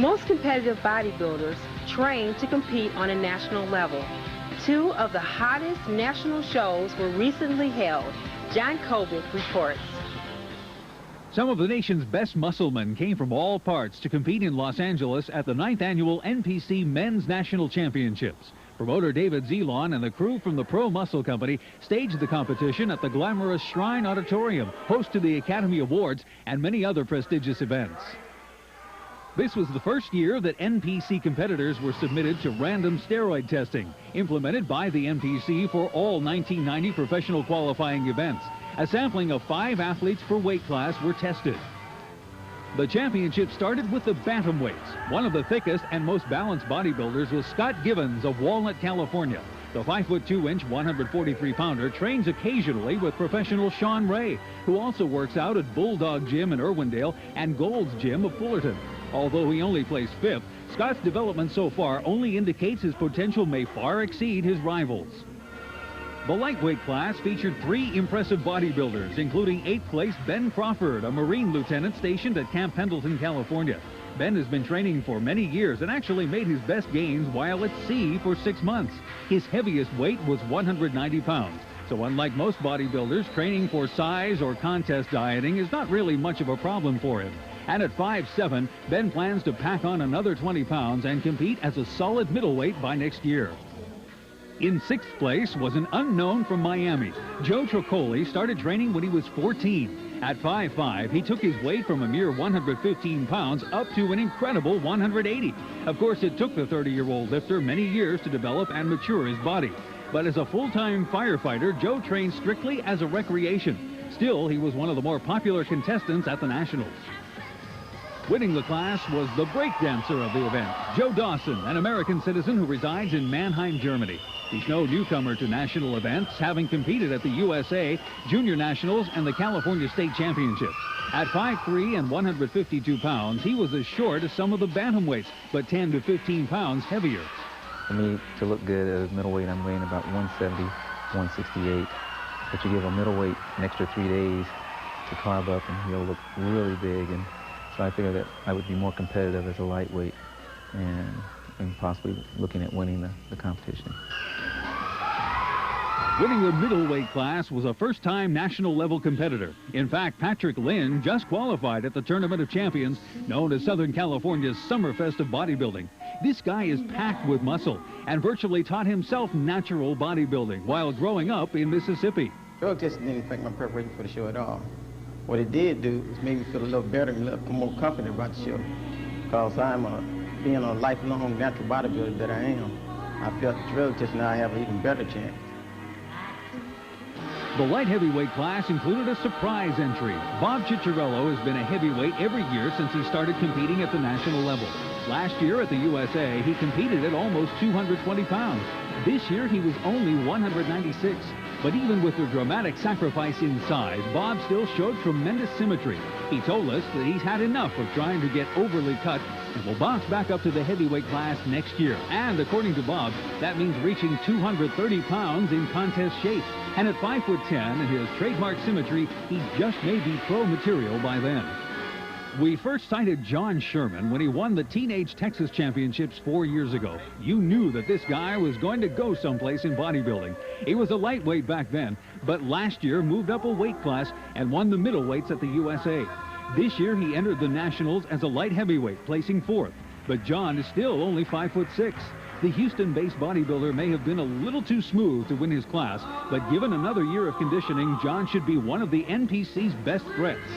Most competitive bodybuilders train to compete on a national level. Two of the hottest national shows were recently held. John Kovic reports. Some of the nation's best musclemen came from all parts to compete in Los Angeles at the 9th annual NPC Men's National Championships. Promoter David Zelon and the crew from the Pro Muscle Company staged the competition at the glamorous Shrine Auditorium, host to the Academy Awards and many other prestigious events. This was the first year that NPC competitors were submitted to random steroid testing, implemented by the NPC for all 1990 professional qualifying events. A sampling of 5 athletes per weight class were tested. The championship started with the bantamweights. One of the thickest and most balanced bodybuilders was Scott Gibbons of Walnut, California. The 5'2", 143-pounder trains occasionally with professional Sean Ray, who also works out at Bulldog Gym in Irwindale and Gold's Gym of Fullerton. Although he only placed 5th, Scott's development so far only indicates his potential may far exceed his rivals. The lightweight class featured 3 impressive bodybuilders, including 8th place Ben Crawford, a Marine lieutenant stationed at Camp Pendleton, California. Ben has been training for many years and actually made his best gains while at sea for 6 months. His heaviest weight was 190 pounds. So unlike most bodybuilders, training for size or contest dieting is not really much of a problem for him. And at 5'7", Ben plans to pack on another 20 pounds and compete as a solid middleweight by next year. In 6th place was an unknown from Miami. Joe TROCOLLI started training when he was 14. At 5'5", he took his weight from a mere 115 pounds up to an incredible 180. Of course, it took the 30-year-old lifter many years to develop and mature his body. But as a full-time firefighter, Joe trained strictly as a recreation. Still, he was one of the more popular contestants at the Nationals. Winning the class was the breakdancer of the event, Joe Dawson, an American citizen who resides in Mannheim, Germany. He's no newcomer to national events, having competed at the USA, Junior Nationals, and the California State Championships. At 5'3" and 152 pounds, he was as short as some of the bantamweights, but 10 to 15 pounds heavier. For me to look good as middleweight, I'm weighing about 170, 168. But you give a middleweight an extra 3 days to carve up, and he'll look really big. And so I figured that I would be more competitive as a lightweight and possibly looking at winning the competition. Winning the middleweight class was a first-time national-level competitor. In fact, Patrick Lynn just qualified at the Tournament of Champions, known as Southern California's Summerfest of bodybuilding. This guy is packed with muscle and virtually taught himself natural bodybuilding while growing up in Mississippi. Drug testing didn't affect my preparation for the show at all. What it did do is make me feel a little better and a little more confident about the show. Because being a lifelong natural bodybuilder that I am, I felt the drug test now I have an even better chance. The light heavyweight class included a surprise entry. Bob Cicherillo has been a heavyweight every year since he started competing at the national level. Last year at the USA, he competed at almost 220 pounds. This year, he was only 196. But even with the dramatic sacrifice in size, Bob still showed tremendous symmetry. He told us that he's had enough of trying to get overly cut and will bounce back up to the heavyweight class next year. And according to Bob, that means reaching 230 pounds in contest shape. And at 5'10" and his trademark symmetry, he just may be pro material by then. We first sighted John Sherman when he won the Teenage Texas Championships 4 years ago. You knew that this guy was going to go someplace in bodybuilding. He was a lightweight back then, but last year moved up a weight class and won the middleweights at the USA. This year he entered the Nationals as a light heavyweight, placing 4th. But John is still only 5'6". The Houston-based bodybuilder may have been a little too smooth to win his class, but given another year of conditioning, John should be one of the NPC's best threats.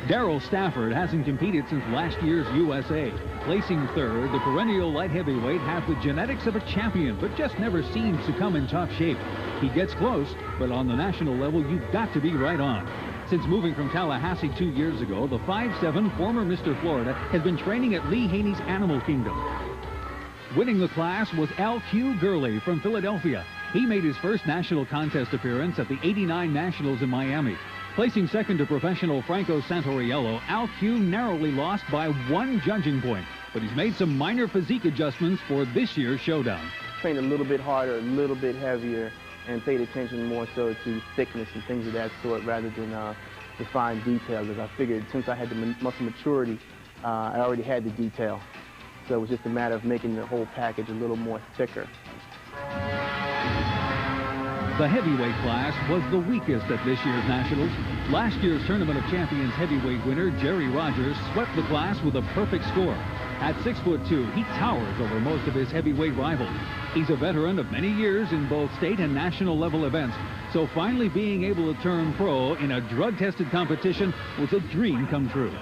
Daryl Stafford hasn't competed since last year's USA. Placing 3rd, the perennial light heavyweight has the genetics of a champion, but just never seems to come in top shape. He gets close, but on the national level, you've got to be right on. Since moving from Tallahassee 2 years ago, the 5'7" former Mr. Florida has been training at Lee Haney's Animal Kingdom. Winning the class was Alq Gurley from Philadelphia. He made his first national contest appearance at the '89 Nationals in Miami. Placing 2nd to professional Franco Santoriello, Alq narrowly lost by 1 judging point, but he's made some minor physique adjustments for this year's showdown. Trained a little bit harder, a little bit heavier, and paid attention more so to thickness and things of that sort rather than the fine details, as I figured since I had the muscle maturity I already had the detail. So it was just a matter of making the whole package a little more thicker. The heavyweight class was the weakest at this year's Nationals. Last year's Tournament of Champions heavyweight winner, Rodgers, swept the class with a perfect score. At 6'2", he towers over most of his heavyweight rivals. He's a veteran of many years in both state and national level events, so finally being able to turn pro in a drug-tested competition was a dream come true.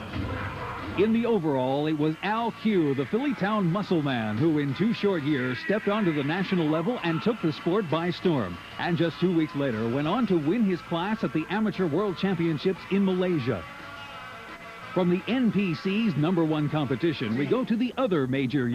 In the overall, it was Alq, the Phillytown muscle man, who in 2 short years stepped onto the national level and took the sport by storm. And just 2 weeks later, went on to win his class at the Amateur World Championships in Malaysia. From the NPC's #1 competition, we go to the other major